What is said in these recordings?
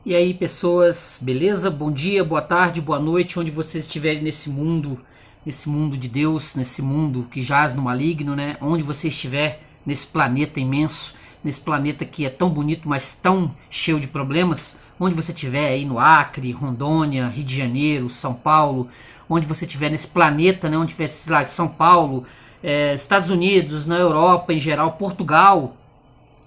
E aí, pessoas, beleza? Bom dia, boa tarde, boa noite, onde vocês estiverem nesse mundo de Deus, nesse mundo que jaz no maligno, né? Onde você estiver nesse planeta imenso, nesse planeta que é tão bonito, mas tão cheio de problemas, onde você estiver aí no Acre, Rondônia, Rio de Janeiro, São Paulo, onde você estiver nesse planeta, né? Onde estiver, sei lá, São Paulo, Estados Unidos, na Europa em geral, Portugal,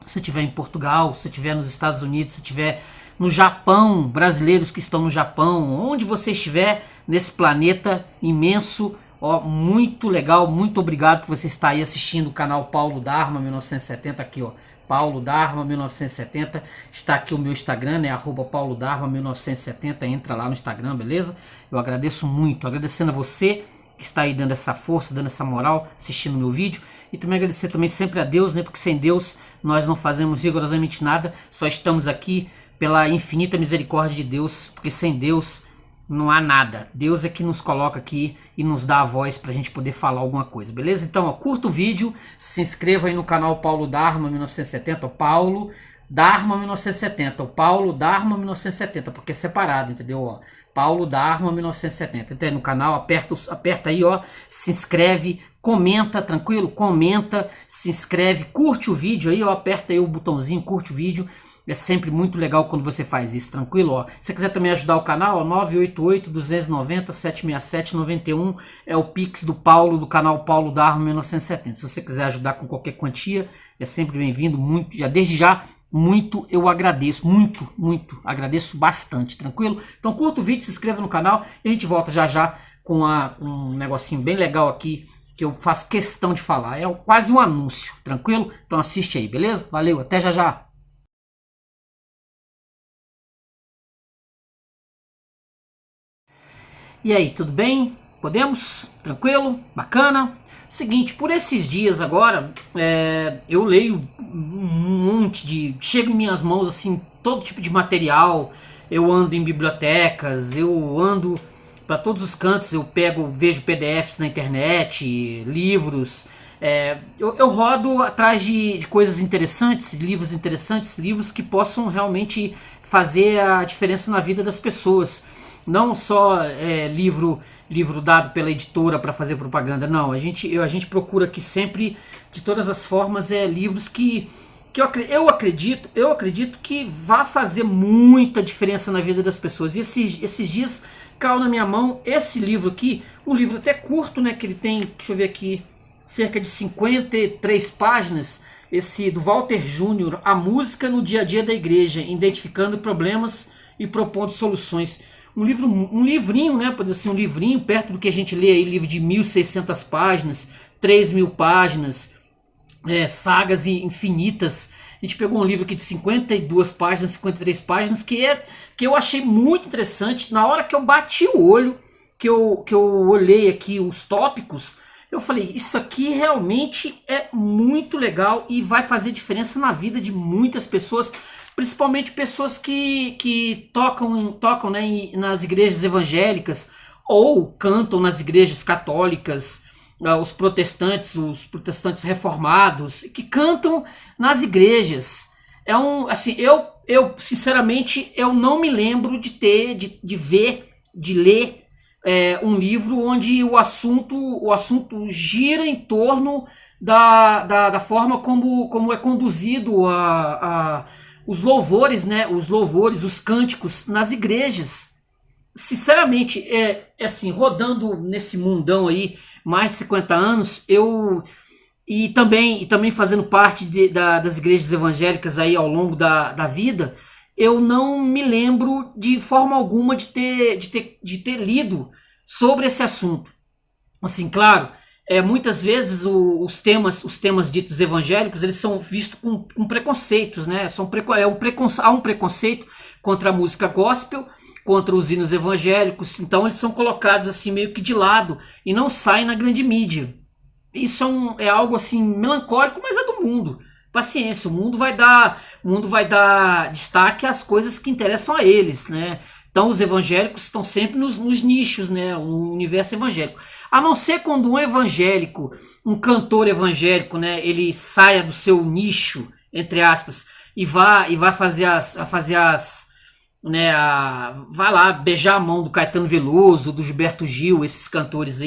se você estiver em Portugal, se você estiver nos Estados Unidos, se estiver no Japão, brasileiros que estão no Japão, onde você estiver nesse planeta imenso, ó, muito legal, muito obrigado por você estar aí assistindo o canal Paulo Dharma 1970 aqui, ó. Paulo Dharma 1970, está aqui o meu Instagram, né, @Paulo Dharma 1970, entra lá no Instagram, beleza? Eu agradeço muito, agradecendo a você que está aí dando essa força, dando essa moral, assistindo o meu vídeo. E também agradecer também sempre a Deus, né? Porque sem Deus nós não fazemos rigorosamente nada. Só estamos aqui pela infinita misericórdia de Deus, porque sem Deus não há nada. Deus é que nos coloca aqui e nos dá a voz pra gente poder falar alguma coisa, beleza? Então, ó, curta o vídeo, se inscreva aí no canal Paulo Dharma 1970, Paulo Dharma 1970, o Paulo Dharma 1970, porque é separado, entendeu? Ó, Paulo Dharma 1970. Entra aí no canal, aperta aí, ó, se inscreve, comenta, tranquilo? Comenta, se inscreve, curte o vídeo aí, ó, aperta aí o botãozinho, curte o vídeo. É sempre muito legal quando você faz isso, tranquilo? Ó. Se você quiser também ajudar o canal, ó, 988-290-767-91 é o Pix do Paulo, do canal Paulo Dharma 1970. Se você quiser ajudar com qualquer quantia, é sempre bem-vindo, muito, já desde já, muito eu agradeço, muito, agradeço bastante, tranquilo? Então curta o vídeo, se inscreva no canal e a gente volta já já com um negocinho bem legal aqui que eu faço questão de falar, é quase um anúncio, tranquilo? Então assiste aí, beleza? Valeu, até já já! E aí, tudo bem? Podemos? Tranquilo? Bacana? Seguinte, por esses dias agora, eu leio um monte de... Chega em minhas mãos, assim, todo tipo de material. Eu ando em bibliotecas, eu ando para todos os cantos, eu vejo PDFs na internet, livros. Eu rodo atrás de coisas interessantes, livros que possam realmente fazer a diferença na vida das pessoas. Não só livro dado pela editora para fazer propaganda, não. A gente procura aqui sempre, de todas as formas, livros que eu acredito que vá fazer muita diferença na vida das pessoas. E esses dias caiu na minha mão esse livro aqui, um livro até curto, né? Que ele tem, deixa eu ver aqui, cerca de 53 páginas. Esse do Walter Júnior, A Música no Dia a Dia da Igreja, Identificando Problemas e Propondo Soluções. Um livrinho, né? Pode ser um livrinho, perto do que a gente lê aí, livro de 1.600 páginas, 3.000 páginas, sagas infinitas. A gente pegou um livro aqui de 52 páginas, 53 páginas, que eu achei muito interessante. Na hora que eu bati o olho, que eu olhei aqui os tópicos, eu falei, isso aqui realmente é muito legal e vai fazer diferença na vida de muitas pessoas, principalmente pessoas que tocam, né, nas igrejas evangélicas ou cantam nas igrejas católicas, os protestantes reformados, que cantam nas igrejas. Assim, eu sinceramente eu não me lembro de ler um livro onde o assunto gira em torno da forma como é conduzido os louvores, né? Os cânticos nas igrejas. Sinceramente, assim, rodando nesse mundão aí, mais de 50 anos, e também fazendo parte das igrejas evangélicas aí ao longo da vida, eu não me lembro de forma alguma de ter lido sobre esse assunto. Assim, claro, muitas vezes os temas ditos evangélicos, eles são vistos com preconceitos, né? Há um preconceito contra a música gospel, contra os hinos evangélicos, então eles são colocados assim meio que de lado e não saem na grande mídia. Isso é algo assim melancólico, mas é do mundo. Paciência, o mundo vai dar destaque às coisas que interessam a eles, né? Então os evangélicos estão sempre nos nichos, né? O universo evangélico. A não ser quando um evangélico, um cantor evangélico, né? Ele saia do seu nicho, entre aspas, e vá fazer né, vai lá beijar a mão do Caetano Veloso, do Gilberto Gil, esses cantores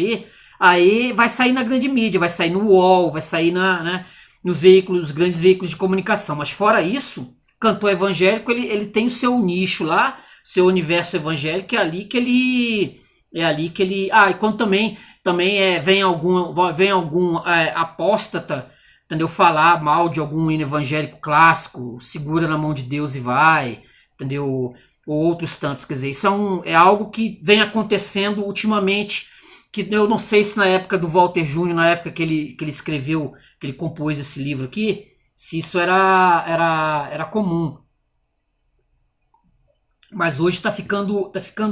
aí vai sair na grande mídia, vai sair no UOL, vai sair né, nos veículos, os grandes veículos de comunicação. Mas fora isso, cantor evangélico, ele tem o seu nicho lá, seu universo evangélico, é ali que ele, e quando também vem algum apóstata, entendeu, falar mal de algum hino evangélico clássico, segura na mão de Deus e vai, entendeu, ou outros tantos, quer dizer, isso é algo que vem acontecendo ultimamente, que eu não sei se na época do Walter Júnior, na época que ele escreveu, que ele compôs esse livro aqui, se isso era comum. Mas hoje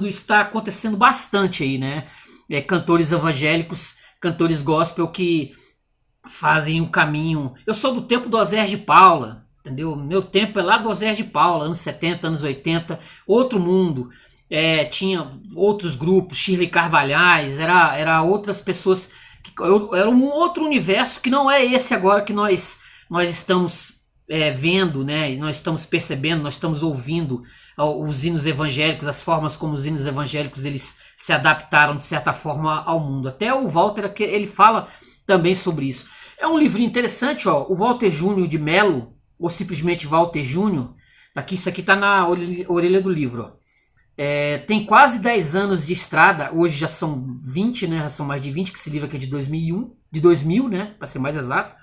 está acontecendo bastante aí, né? Cantores evangélicos, cantores gospel que fazem um caminho. Eu sou do tempo do Osés de Paula, entendeu? Meu tempo é lá do Osés de Paula, anos 70, anos 80, outro mundo. Tinha outros grupos, Shirley Carvalhais, era outras pessoas, era um outro universo que não é esse agora que nós estamos vendo, né? Nós estamos percebendo, nós estamos ouvindo os hinos evangélicos, as formas como os hinos evangélicos eles se adaptaram de certa forma ao mundo. Até o Walter, ele fala também sobre isso. É um livrinho interessante, ó, o Walter Júnior de Mello, ou simplesmente Walter Júnior, isso aqui está na orelha do livro, ó. Tem quase 10 anos de estrada, hoje já são 20, né, já são mais de 20, que esse livro aqui é de 2000, né, para ser mais exato,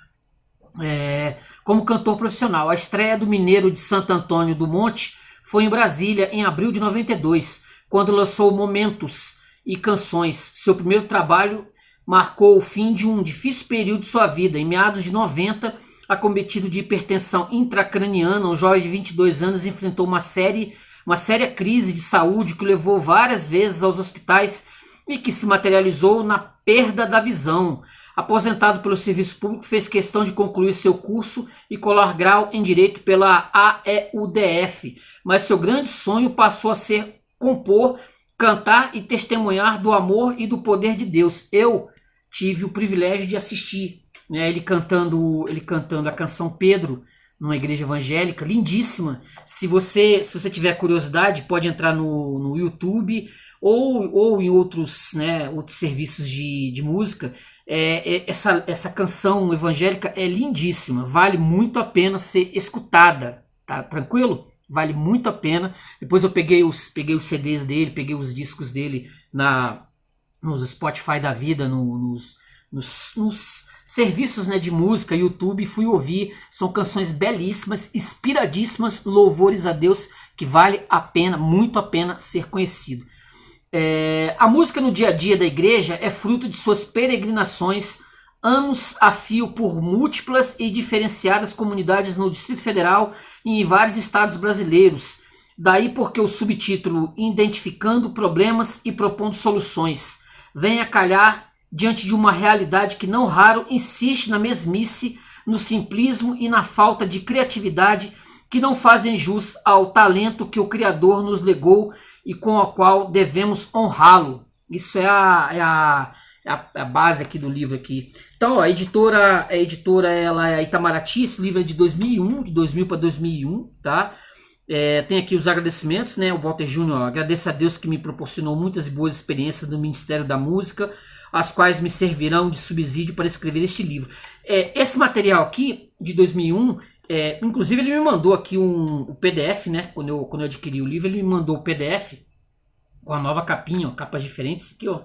como cantor profissional. A estreia do Mineiro de Santo Antônio do Monte foi em Brasília em abril de 92, quando lançou Momentos e Canções. Seu primeiro trabalho marcou o fim de um difícil período de sua vida. Em meados de 90, acometido de hipertensão intracraniana, um jovem de 22 anos enfrentou uma séria crise de saúde que o levou várias vezes aos hospitais e que se materializou na perda da visão. Aposentado pelo serviço público, fez questão de concluir seu curso e colar grau em Direito pela AEUDF, mas seu grande sonho passou a ser compor, cantar e testemunhar do amor e do poder de Deus. Eu tive o privilégio de assistir, né, ele cantando a canção Pedro, numa igreja evangélica, lindíssima. Se você tiver curiosidade, pode entrar no YouTube ou em outros serviços de música. Essa canção evangélica é lindíssima, vale muito a pena ser escutada, tá tranquilo? Vale muito a pena. Depois eu peguei os CDs dele, peguei os discos dele nos Spotify da vida, nos serviços, né, de música, YouTube, e fui ouvir. São canções belíssimas, inspiradíssimas, louvores a Deus, que vale a pena, muito a pena ser conhecido. A música no dia a dia da igreja é fruto de suas peregrinações, anos a fio por múltiplas e diferenciadas comunidades no Distrito Federal e em vários estados brasileiros. Daí porque o subtítulo Identificando Problemas e Propondo Soluções vem a calhar diante de uma realidade que não raro insiste na mesmice, no simplismo e na falta de criatividade que não fazem jus ao talento que o Criador nos legou e com o qual devemos honrá-lo. Isso é a base aqui do livro aqui. Então, ó, a editora ela é a Itamaraty. Esse livro é de 2001, de 2000 para 2001, tá? Tem aqui os agradecimentos, né? O Walter Júnior, agradeço a Deus que me proporcionou muitas e boas experiências no Ministério da Música, as quais me servirão de subsídio para escrever este livro. Esse material aqui, de 2001, inclusive ele me mandou aqui o PDF, né? Quando eu adquiri o livro, ele me mandou o PDF com a nova capinha, ó, capas diferentes aqui, ó,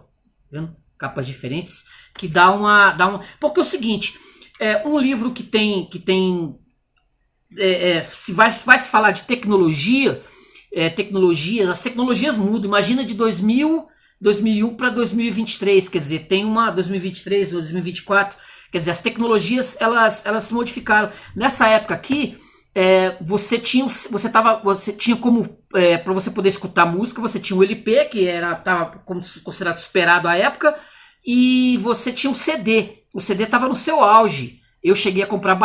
vendo? Capas diferentes, que dá uma... Porque é o seguinte, um livro que tem se vai se falar de tecnologia, as tecnologias mudam. Imagina de 2001 para 2023, quer dizer, tem uma 2023, 2024, quer dizer, as tecnologias elas se modificaram. Nessa época aqui, você tinha como, para você poder escutar música, você tinha o LP, que estava considerado superado à época, e você tinha o CD. O CD estava no seu auge. Eu cheguei a comprar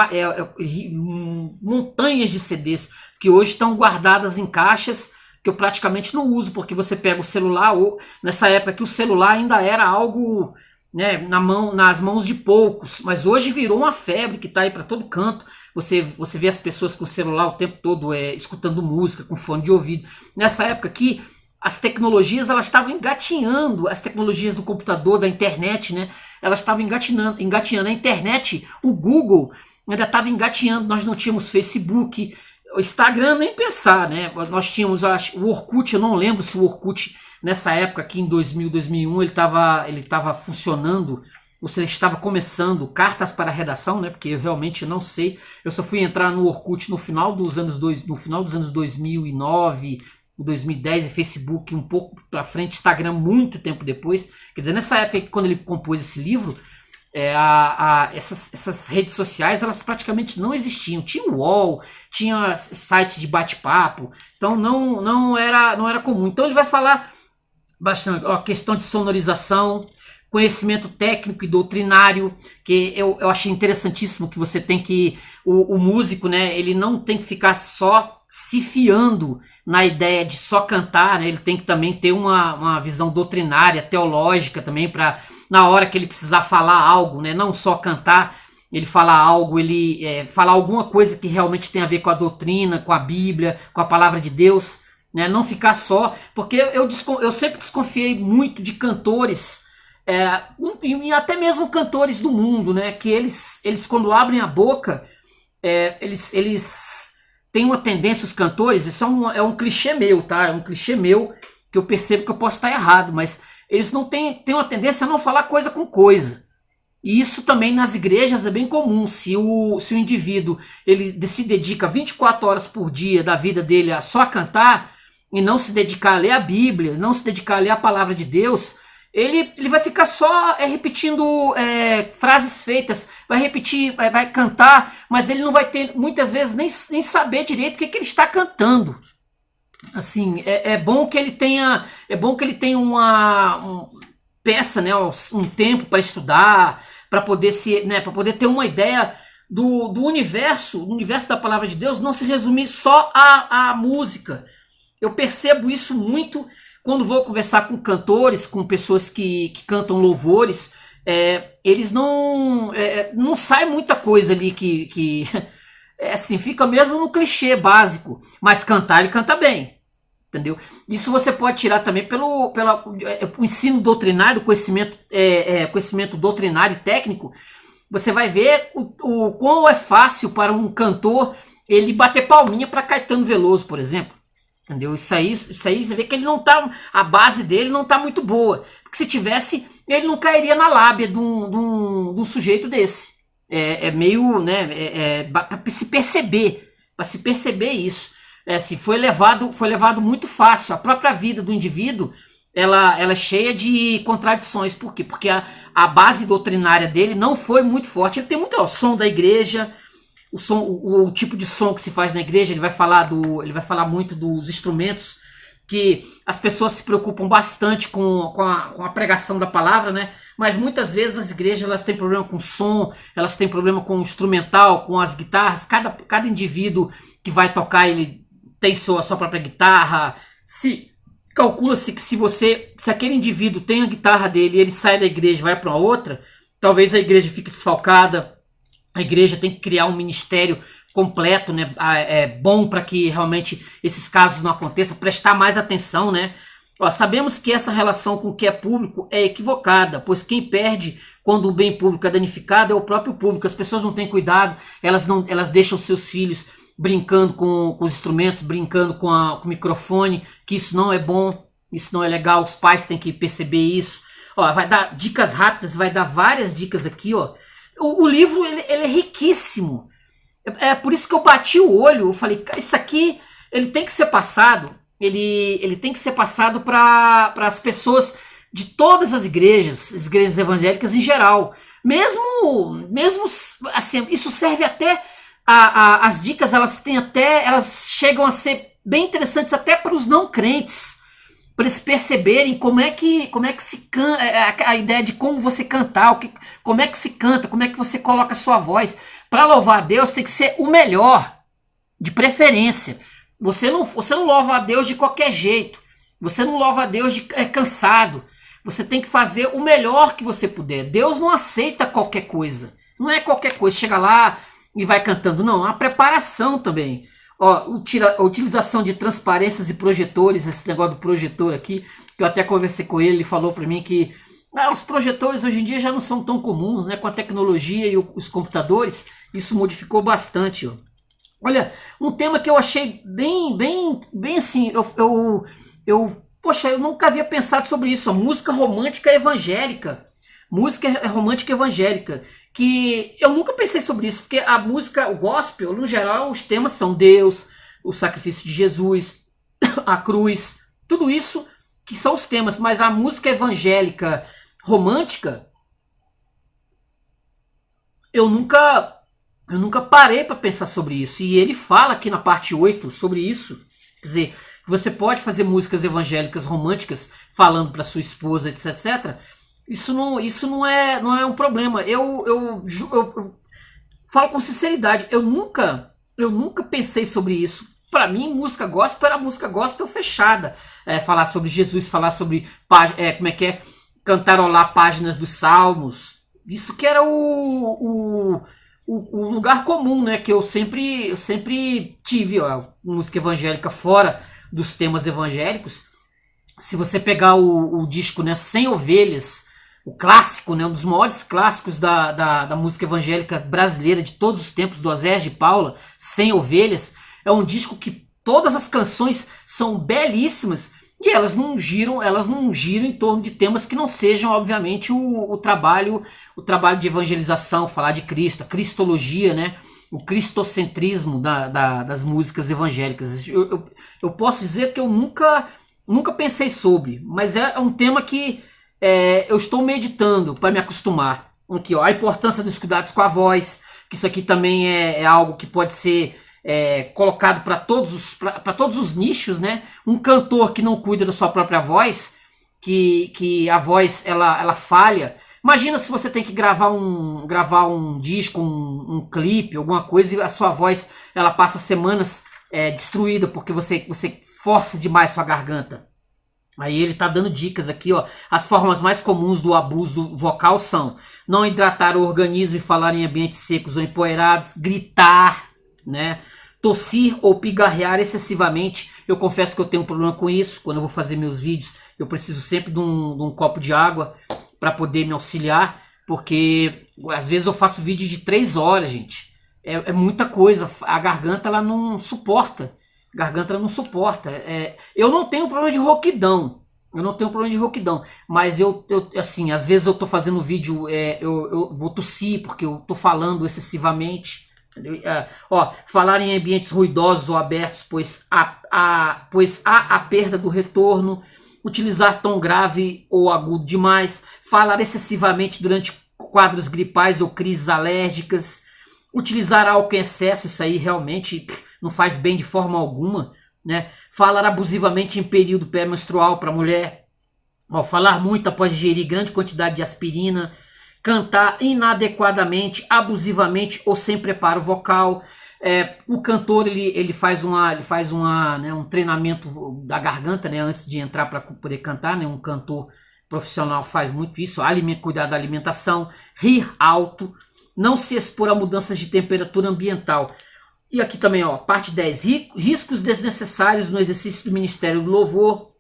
montanhas de CDs que hoje estão guardadas em caixas que eu praticamente não uso, porque você pega o celular, ou nessa época que o celular ainda era algo né, nas mãos de poucos, mas hoje virou uma febre que está aí para todo canto. Você vê as pessoas com o celular o tempo todo escutando música, com fone de ouvido. Nessa época aqui, as tecnologias elas estavam engatinhando, as tecnologias do computador, da internet, né? Elas estavam engatinhando. A internet, o Google ainda estava engatinhando. Nós não tínhamos Facebook, o Instagram nem pensar, né? Nós tínhamos o Orkut. Eu não lembro se o Orkut nessa época aqui em 2000, 2001 ele estava funcionando, ou se ele estava começando. Cartas para a redação, né? Porque eu realmente não sei. Eu só fui entrar no Orkut no final dos anos 2009, 2010, e Facebook um pouco para frente, Instagram muito tempo depois. Quer dizer, nessa época que quando ele compôs esse livro, essas redes sociais elas praticamente não existiam. Tinha o UOL, tinha sites de bate-papo, então não era comum. Então ele vai falar bastante a questão de sonorização, conhecimento técnico e doutrinário, que eu achei interessantíssimo, que você tem que o músico, né, ele não tem que ficar só se fiando na ideia de só cantar, né? Ele tem que também ter uma visão doutrinária, teológica também, para na hora que ele precisar falar algo, né? Não só cantar, ele falar algo, ele falar alguma coisa que realmente tem a ver com a doutrina, com a Bíblia, com a palavra de Deus, né? Não ficar só, porque eu sempre desconfiei muito de cantores, e até mesmo cantores do mundo, né? Que eles quando abrem a boca, eles tem uma tendência, os cantores, isso é um clichê meu, tá? É um clichê meu, que eu percebo que eu posso estar errado, mas eles não têm uma tendência a não falar coisa com coisa. E isso também nas igrejas é bem comum. Se o indivíduo ele se dedica 24 horas por dia da vida dele a só cantar, e não se dedicar a ler a Bíblia, não se dedicar a ler a palavra de Deus, ele vai ficar só repetindo frases feitas, vai repetir, vai cantar, mas ele não vai ter, muitas vezes, nem saber direito o que ele está cantando. Assim, é bom que ele tenha uma peça, né, um tempo para estudar, para poder para poder ter uma ideia do universo da palavra de Deus, não se resumir só à música. Eu percebo isso muito quando vou conversar com cantores, com pessoas que cantam louvores. Eles não sai muita coisa ali que assim, fica mesmo no clichê básico, mas cantar ele canta bem, entendeu? Isso você pode tirar também pelo ensino doutrinário, conhecimento doutrinário e técnico. Você vai ver o quão é fácil para um cantor ele bater palminha para Caetano Veloso, por exemplo. Entendeu? Isso aí você vê que ele não tá, a base dele não tá muito boa. Porque se tivesse, ele não cairia na lábia de um sujeito desse. Meio, né, para se perceber isso. Assim, foi levado muito fácil. A própria vida do indivíduo, ela é cheia de contradições. Por quê? Porque a base doutrinária dele não foi muito forte. Ele tem muito o som da igreja, o tipo de som que se faz na igreja. Ele vai falar muito dos instrumentos, que as pessoas se preocupam bastante com a pregação da palavra, né? Mas muitas vezes as igrejas elas têm problema com som, elas têm problema com o instrumental, com as guitarras. Cada indivíduo que vai tocar, ele tem sua própria guitarra. Calcula-se que se aquele indivíduo tem a guitarra dele e ele sai da igreja e vai para uma outra, talvez a igreja fique desfalcada. A igreja tem que criar um ministério completo, né? Bom para que realmente esses casos não aconteçam, prestar mais atenção, né? Sabemos que essa relação com o que é público é equivocada, pois quem perde quando o bem público é danificado é o próprio público. As pessoas não têm cuidado, elas deixam seus filhos brincando com os instrumentos, brincando com o microfone, que isso não é bom, isso não é legal. Os pais têm que perceber isso. Vai dar dicas rápidas, vai dar várias dicas aqui, ó. O livro ele é riquíssimo. É por isso que eu bati o olho. Eu falei, isso aqui ele tem que ser passado. Ele tem que ser passado para as pessoas de todas as igrejas evangélicas em geral. Mesmo assim, isso serve até as dicas. Elas chegam a ser bem interessantes até para os não crentes, para eles perceberem como é que se canta, a ideia de como você cantar, como é que se canta, como é que você coloca a sua voz. Para louvar a Deus tem que ser o melhor, de preferência. Você não louva a Deus de qualquer jeito, você não louva a Deus cansado, Você tem que fazer o melhor que você puder. Deus não aceita qualquer coisa. Não é qualquer coisa, chega lá e vai cantando. Não, é uma preparação também. Ó, a utilização de transparências e projetores, esse negócio do projetor aqui, que eu até conversei com ele falou para mim que os projetores hoje em dia já não são tão comuns, né? Com a tecnologia e os computadores, isso modificou bastante. Ó. Olha, um tema que eu achei bem assim, poxa, eu nunca havia pensado sobre isso, a música romântica evangélica. Música romântica evangélica, que eu nunca pensei sobre isso, porque a música, o gospel, no geral, os temas são Deus, o sacrifício de Jesus, a cruz, tudo isso que são os temas, mas a música evangélica romântica, eu nunca parei para pensar sobre isso, e ele fala aqui na parte 8 sobre isso, quer dizer, você pode fazer músicas evangélicas românticas falando para sua esposa, etc. Isso não é um problema. Eu falo com sinceridade. Eu nunca pensei sobre isso. Para mim, música gospel era música gospel fechada. Falar sobre Jesus, falar sobre como é que é, cantarolar páginas dos Salmos. Isso que era o lugar comum, né? Que eu sempre tive, ó, música evangélica fora dos temas evangélicos. Se você pegar o disco, né, 100 Ovelhas, o clássico, né, um dos maiores clássicos da música evangélica brasileira de todos os tempos, do Osés de Paula, 100 Ovelhas, é um disco que todas as canções são belíssimas e elas não giram em torno de temas que não sejam, obviamente, o trabalho de evangelização, falar de Cristo, a cristologia, né, o cristocentrismo das músicas evangélicas. Eu posso dizer que eu nunca pensei sobre, mas é um tema que eu estou meditando para me acostumar. Aqui, ó, a importância dos cuidados com a voz, que isso aqui também é algo que pode ser colocado para todos os nichos, né? Um cantor que não cuida da sua própria voz, que a voz ela falha. Imagina se você tem que gravar um disco, um clipe, alguma coisa, e a sua voz ela passa semanas destruída porque você força demais sua garganta. Aí ele tá dando dicas aqui, ó. As formas mais comuns do abuso vocal são não hidratar o organismo e falar em ambientes secos ou empoeirados, gritar, né? Tossir ou pigarrear excessivamente. Eu confesso que eu tenho um problema com isso. Quando eu vou fazer meus vídeos, eu preciso sempre de um copo de água para poder me auxiliar, porque às vezes eu faço vídeo de 3 horas, gente. É muita coisa. A garganta ela não suporta. Eu não tenho problema de rouquidão. Mas assim, às vezes eu tô fazendo vídeo, eu vou tossir porque eu tô falando excessivamente. Falar em ambientes ruidosos ou abertos, pois há a perda do retorno. Utilizar tom grave ou agudo demais. Falar excessivamente durante quadros gripais ou crises alérgicas. Utilizar álcool em excesso, isso aí realmente não faz bem de forma alguma, né? Falar abusivamente em período pré-menstrual para a mulher, falar muito após ingerir grande quantidade de aspirina, cantar inadequadamente, abusivamente ou sem preparo vocal. O cantor ele faz um treinamento da garganta, né, antes de entrar para poder cantar, né? Um cantor profissional faz muito isso, cuidar da alimentação, rir alto, não se expor a mudanças de temperatura ambiental. E aqui também, ó, parte 10, riscos desnecessários no exercício do Ministério do Louvor.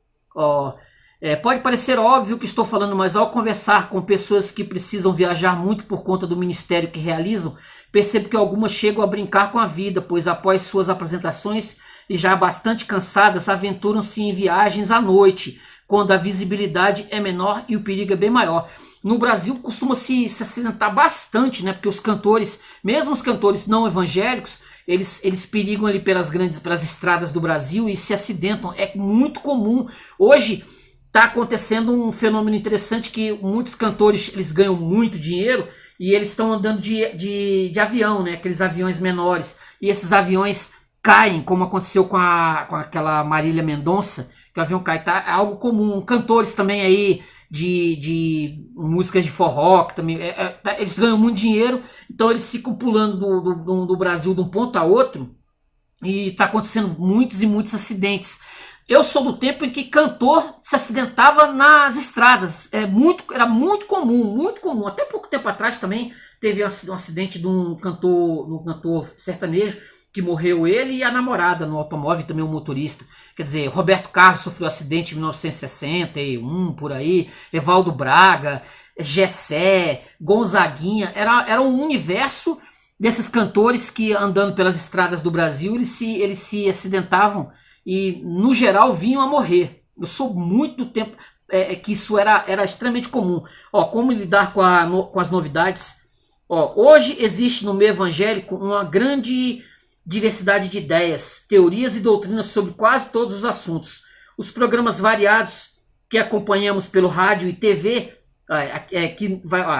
Pode parecer óbvio que estou falando, mas ao conversar com pessoas que precisam viajar muito por conta do ministério que realizam, percebo que algumas chegam a brincar com a vida, pois após suas apresentações e já bastante cansadas, aventuram-se em viagens à noite, quando a visibilidade é menor e o perigo é bem maior. No Brasil costuma se acidentar bastante, né? Porque os cantores, mesmo os cantores não evangélicos, eles perigam ali pelas estradas do Brasil e se acidentam. É muito comum. Hoje está acontecendo um fenômeno interessante que muitos cantores eles ganham muito dinheiro e eles estão andando de avião, né? Aqueles aviões menores. E esses aviões caem, como aconteceu com aquela Marília Mendonça, que o avião cai. É algo comum. Cantores também aí de músicas de forró, que também eles ganham muito dinheiro, então eles ficam pulando do Brasil de um ponto a outro e está acontecendo muitos e muitos acidentes. Eu sou do tempo em que cantor se acidentava nas estradas. Era muito comum, muito comum. Até pouco tempo atrás também teve um acidente de um cantor sertanejo, que morreu ele e a namorada no automóvel, e também o motorista. Quer dizer, Roberto Carlos sofreu acidente em 1961, por aí, Evaldo Braga, Gessé, Gonzaguinha. Era um universo desses cantores que, andando pelas estradas do Brasil, eles se acidentavam e, no geral, vinham a morrer. Eu sou muito do tempo que isso era extremamente comum. Ó, como lidar com as novidades? Ó, hoje existe no meio evangélico uma grande diversidade de ideias, teorias e doutrinas sobre quase todos os assuntos. Os programas variados que acompanhamos pelo rádio e TV,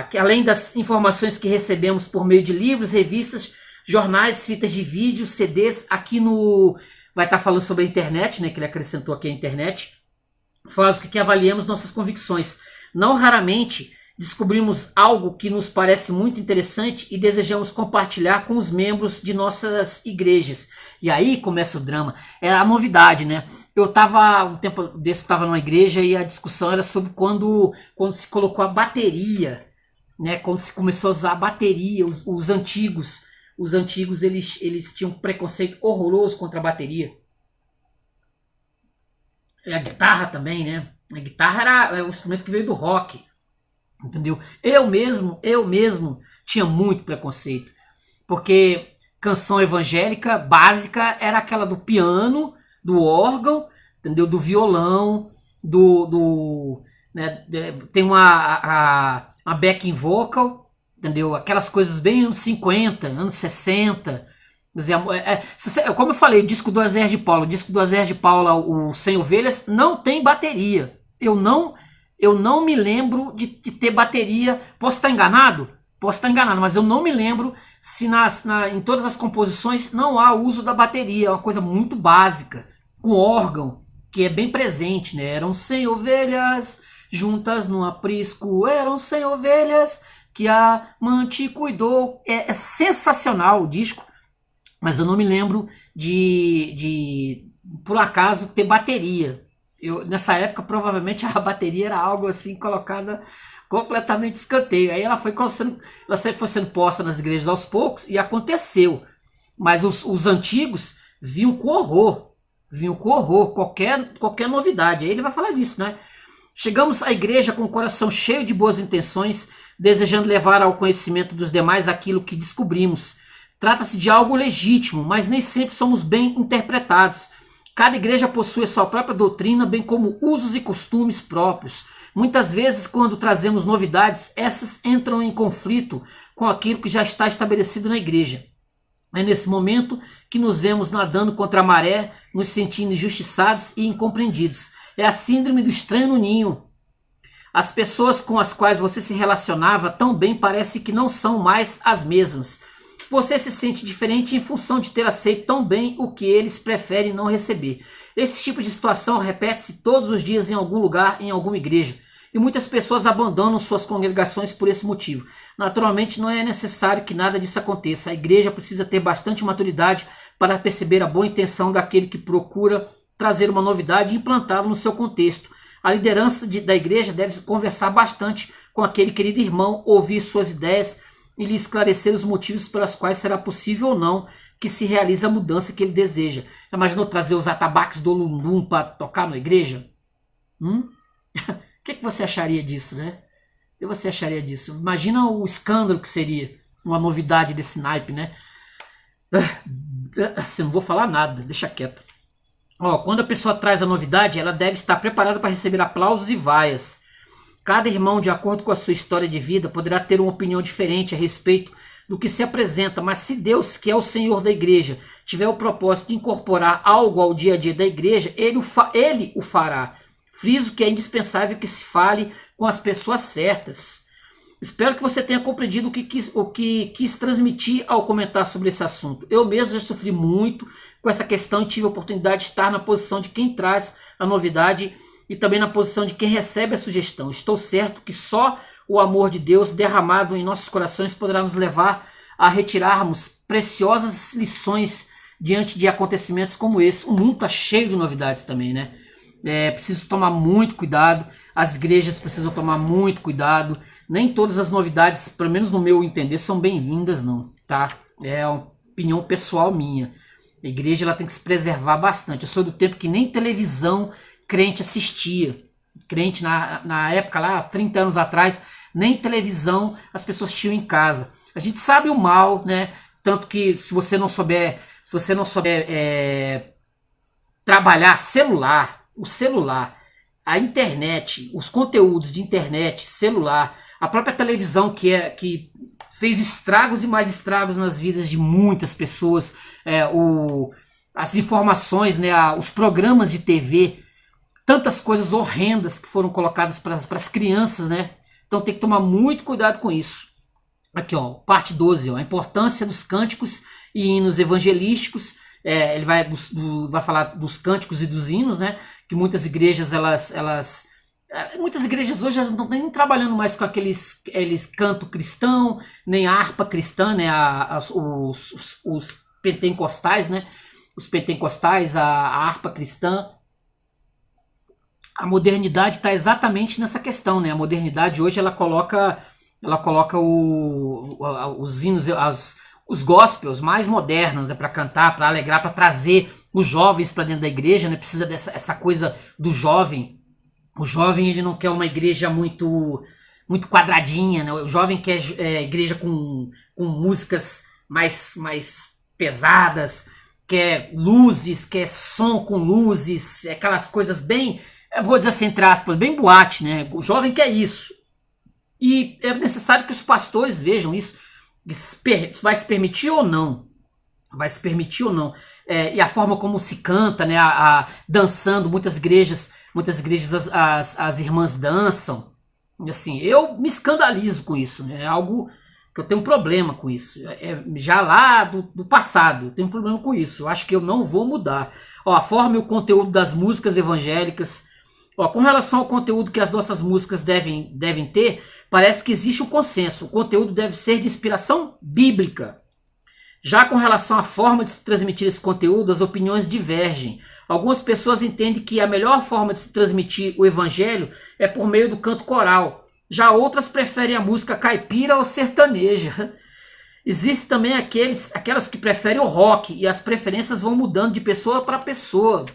que além das informações que recebemos por meio de livros, revistas, jornais, fitas de vídeo, CDs, aqui no... vai estar falando sobre a internet, né, que ele acrescentou aqui a internet, faz com que avaliemos nossas convicções. Não raramente descobrimos algo que nos parece muito interessante e desejamos compartilhar com os membros de nossas igrejas. E aí começa o drama. É a novidade, né? Eu tava, um tempo desse, estava numa igreja e a discussão era sobre quando se colocou a bateria, né? Quando se começou a usar a bateria, os antigos. Os antigos, eles tinham um preconceito horroroso contra a bateria. E a guitarra também, né? A guitarra era um instrumento que veio do rock. Entendeu? Eu mesmo tinha muito preconceito, porque canção evangélica básica era aquela do piano, do órgão, entendeu? Do violão, né? Tem uma backing vocal, entendeu? Aquelas coisas bem anos 50, anos 60. Como eu falei, o disco do Azé de Paula, o Sem Ovelhas, não tem bateria. Eu não me lembro de ter bateria. Posso estar enganado, mas eu não me lembro se em todas as composições não há uso da bateria. É uma coisa muito básica, com órgão, que é bem presente, né? Eram 100 ovelhas juntas num aprisco, eram 100 ovelhas que a mãe cuidou. É sensacional o disco, mas eu não me lembro de por acaso ter bateria. Nessa época, provavelmente, a bateria era algo assim, colocada completamente escanteio. Aí ela foi sendo posta nas igrejas aos poucos e aconteceu. Mas os antigos vinham com horror. Qualquer novidade. Aí ele vai falar disso, né? Chegamos à igreja com o coração cheio de boas intenções, desejando levar ao conhecimento dos demais aquilo que descobrimos. Trata-se de algo legítimo, mas nem sempre somos bem interpretados. Cada igreja possui a sua própria doutrina, bem como usos e costumes próprios. Muitas vezes, quando trazemos novidades, essas entram em conflito com aquilo que já está estabelecido na igreja. É nesse momento que nos vemos nadando contra a maré, nos sentindo injustiçados e incompreendidos. É a síndrome do estranho no ninho. As pessoas com as quais você se relacionava tão bem parece que não são mais as mesmas. Você se sente diferente em função de ter aceito tão bem o que eles preferem não receber. Esse tipo de situação repete-se todos os dias em algum lugar, em alguma igreja. E muitas pessoas abandonam suas congregações por esse motivo. Naturalmente, não é necessário que nada disso aconteça. A igreja precisa ter bastante maturidade para perceber a boa intenção daquele que procura trazer uma novidade e implantá-la no seu contexto. A liderança da igreja deve conversar bastante com aquele querido irmão, ouvir suas ideias e lhe esclarecer os motivos pelos quais será possível ou não que se realize a mudança que ele deseja. Já imaginou trazer os atabaques do Olundum para tocar na igreja? O que você acharia disso, né? O que você acharia disso? Imagina o escândalo que seria uma novidade desse naipe, né? Assim, não vou falar nada, deixa quieto. Quando a pessoa traz a novidade, ela deve estar preparada para receber aplausos e vaias. Cada irmão, de acordo com a sua história de vida, poderá ter uma opinião diferente a respeito do que se apresenta, mas se Deus, que é o Senhor da igreja, tiver o propósito de incorporar algo ao dia a dia da igreja, ele o fará. Friso que é indispensável que se fale com as pessoas certas. Espero que você tenha compreendido o que quis transmitir ao comentar sobre esse assunto. Eu mesmo já sofri muito com essa questão e tive a oportunidade de estar na posição de quem traz a novidade e também na posição de quem recebe a sugestão. Estou certo que só o amor de Deus derramado em nossos corações poderá nos levar a retirarmos preciosas lições diante de acontecimentos como esse. O mundo está cheio de novidades também, né? Preciso tomar muito cuidado, as igrejas precisam tomar muito cuidado. Nem todas as novidades, pelo menos no meu entender, são bem-vindas, não, tá? É uma opinião pessoal minha. A igreja ela tem que se preservar bastante. Eu sou do tempo que nem televisão crente assistia. Crente na época lá, 30 anos atrás, nem televisão as pessoas tinham em casa. A gente sabe o mal, né? Tanto que se você não souber trabalhar o celular, a internet, os conteúdos de internet, celular, a própria televisão que fez estragos e mais estragos nas vidas de muitas pessoas, as informações, né, os programas de TV, tantas coisas horrendas que foram colocadas para as crianças, né? Então tem que tomar muito cuidado com isso. Aqui, ó, parte 12, ó, a importância dos cânticos e hinos evangelísticos. Ele vai falar dos cânticos e dos hinos, né? Que muitas igrejas, muitas igrejas hoje não estão nem trabalhando mais com aqueles canto cristão, nem a harpa cristã, né? Os pentecostais, né? Os pentecostais, a harpa cristã. A modernidade está exatamente nessa questão, né? A modernidade hoje ela coloca os hinos, os gospels mais modernos, né, para cantar, para alegrar, para trazer os jovens para dentro da igreja, né? Precisa essa coisa do jovem. O jovem ele não quer uma igreja muito quadradinha, né? O jovem quer igreja com músicas mais pesadas, quer luzes, quer som com luzes, aquelas coisas bem, eu vou dizer assim, entre aspas, bem boate, né? O jovem quer isso. E é necessário que os pastores vejam isso. Vai se permitir ou não? Vai se permitir ou não? E a forma como se canta, né? Dançando, muitas igrejas as irmãs dançam. Assim, eu me escandalizo com isso, né? É algo que eu tenho um problema com isso. Já lá do passado, eu tenho um problema com isso. Eu acho que eu não vou mudar. Ó, a forma e o conteúdo das músicas evangélicas. Ó, com relação ao conteúdo que as nossas músicas devem ter, parece que existe um consenso. O conteúdo deve ser de inspiração bíblica. Já com relação à forma de se transmitir esse conteúdo, as opiniões divergem. Algumas pessoas entendem que a melhor forma de se transmitir o evangelho é por meio do canto coral. Já outras preferem a música caipira ou sertaneja. Existem também aquelas que preferem o rock, e as preferências vão mudando de pessoa para pessoa.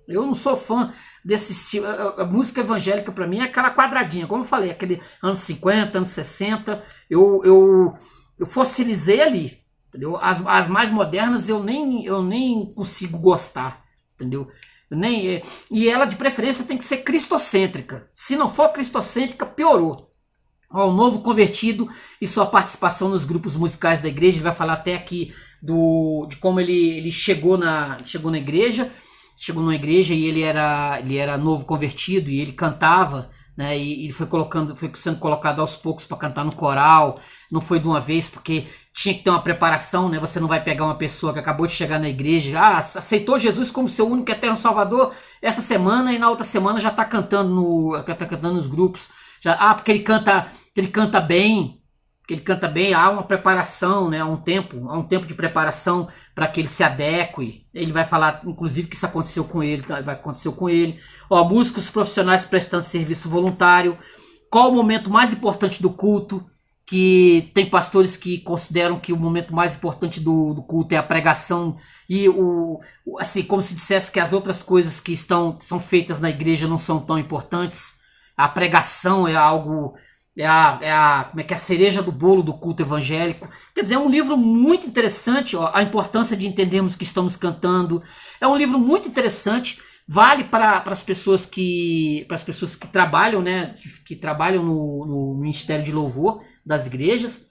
Eu não sou fã desse estilo. A música evangélica para mim é aquela quadradinha, como eu falei, aquele anos 50, anos 60. Eu fossilizei ali, entendeu? As mais modernas eu nem consigo gostar, entendeu? E ela de preferência tem que ser cristocêntrica. Se não for cristocêntrica, piorou. O novo convertido e sua participação nos grupos musicais da igreja. Ele vai falar até aqui de como ele chegou na igreja. Chegou numa igreja e ele era novo convertido e ele cantava, né? E foi sendo colocado aos poucos para cantar no coral. Não foi de uma vez, porque tinha que ter uma preparação, né? Você não vai pegar uma pessoa que acabou de chegar na igreja, aceitou Jesus como seu único e eterno Salvador essa semana, e na outra semana já está cantando nos grupos. Porque ele canta bem, há uma preparação, né? Há um tempo de preparação para que ele se adeque. Ele vai falar, inclusive, que isso aconteceu com ele, vai acontecer com ele. Músicos profissionais prestando serviço voluntário. Qual o momento mais importante do culto? Que tem pastores que consideram que o momento mais importante do culto é a pregação, e assim, como se dissesse que as outras coisas que são feitas na igreja não são tão importantes. A pregação é algo, como é que é, a cereja do bolo do culto evangélico. Quer dizer, é um livro muito interessante, ó, a importância de entendermos o que estamos cantando. É um livro muito interessante, vale para as pessoas que trabalham, né, que trabalham no Ministério de Louvor das igrejas,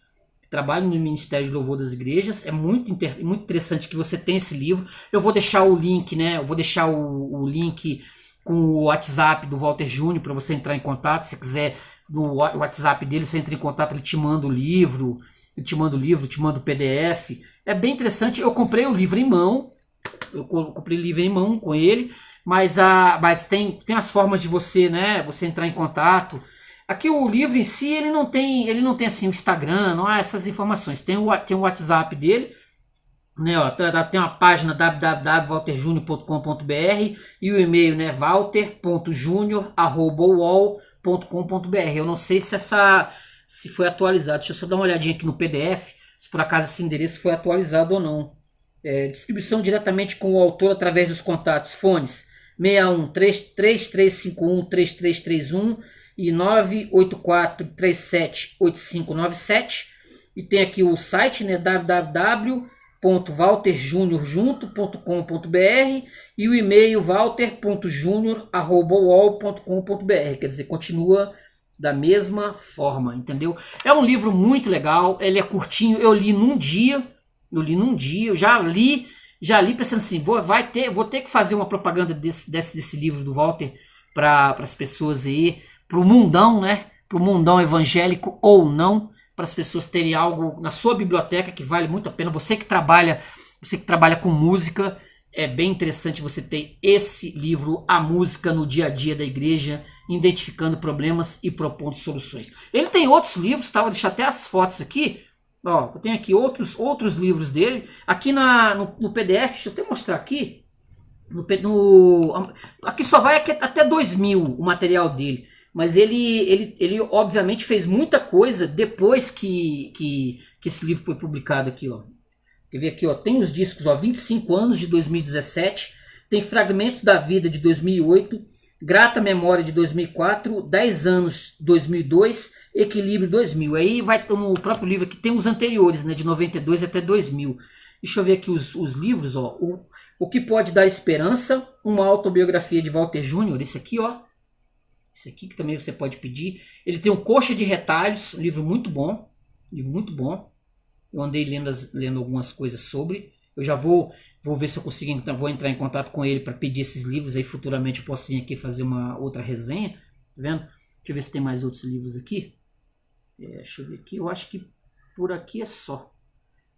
trabalham no Ministério de Louvor das igrejas. É muito interessante que você tenha esse livro. Eu vou deixar o link, né? Eu vou deixar o link com o WhatsApp do Walter Júnior para você entrar em contato. Se quiser, no WhatsApp dele, você entra em contato, ele te manda o livro, te manda o PDF. É bem interessante. Eu comprei o livro em mão, com ele, mas tem as formas de você, né? Você entrar em contato. Aqui o livro em si, ele não tem assim o Instagram, não há essas informações. Tem o WhatsApp dele, né, ó, tem uma página www.walterjunior.com.br e o e-mail, né, walter.junior@uol.com.br. Eu não sei se foi atualizado. Deixa eu só dar uma olhadinha aqui no PDF, se por acaso esse endereço foi atualizado ou não. Distribuição diretamente com o autor através dos contatos, fones 61 3351 3331 e 984378597. E tem aqui o site, né, www.walterjuniorjunto.com.br e o e-mail walter.junior@uol.com.br. Quer dizer, continua da mesma forma, entendeu? É um livro muito legal, ele é curtinho, eu li num dia, eu já li pensando assim, vou ter que fazer uma propaganda desse livro do Walter para as pessoas aí, para o mundão, né? Para o mundão evangélico ou não, para as pessoas terem algo na sua biblioteca que vale muito a pena. Você que trabalha com música, é bem interessante você ter esse livro, A Música no Dia a Dia da Igreja, identificando problemas e propondo soluções. Ele tem outros livros, tá? Vou deixar até as fotos aqui. Ó, eu tenho aqui outros livros dele. Aqui no PDF, deixa eu até mostrar aqui. Aqui só vai até 2000 o material dele. Mas ele obviamente fez muita coisa depois que esse livro foi publicado aqui, ó. Quer ver aqui, ó, tem os discos, ó, 25 anos de 2017, tem Fragmentos da Vida de 2008, Grata Memória de 2004, 10 anos 2002, Equilíbrio 2000. Aí vai no próprio livro aqui, tem os anteriores, né, de 92 até 2000. Deixa eu ver aqui os livros, ó. O que Pode Dar Esperança, uma autobiografia de Walter Júnior, esse aqui, ó. Esse aqui que também você pode pedir. Ele tem o Coxa de Retalhos, um livro muito bom. Eu andei lendo algumas coisas sobre. Eu já vou ver se eu consigo, então vou entrar em contato com ele para pedir esses livros. Aí futuramente eu posso vir aqui fazer uma outra resenha. Tá vendo? Deixa eu ver se tem mais outros livros aqui. Deixa eu ver aqui. Eu acho que por aqui é só.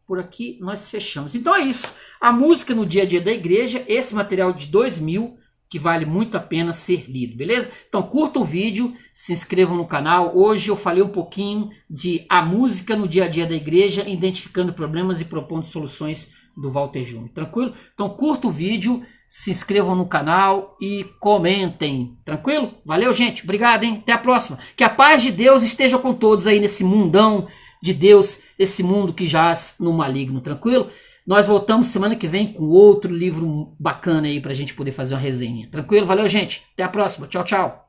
Por aqui nós fechamos. Então é isso. A música no dia a dia da igreja. Esse material de 2000. Que vale muito a pena ser lido, beleza? Então curta o vídeo, se inscrevam no canal. Hoje eu falei um pouquinho de A Música no Dia a Dia da Igreja, identificando problemas e propondo soluções do Walter Júnior, tranquilo? Então curta o vídeo, se inscrevam no canal e comentem, tranquilo? Valeu, gente, obrigado, hein? Até a próxima. Que a paz de Deus esteja com todos aí nesse mundão de Deus, esse mundo que jaz no maligno, tranquilo? Nós voltamos semana que vem com outro livro bacana aí pra gente poder fazer uma resenha. Tranquilo? Valeu, gente. Até a próxima. Tchau, tchau.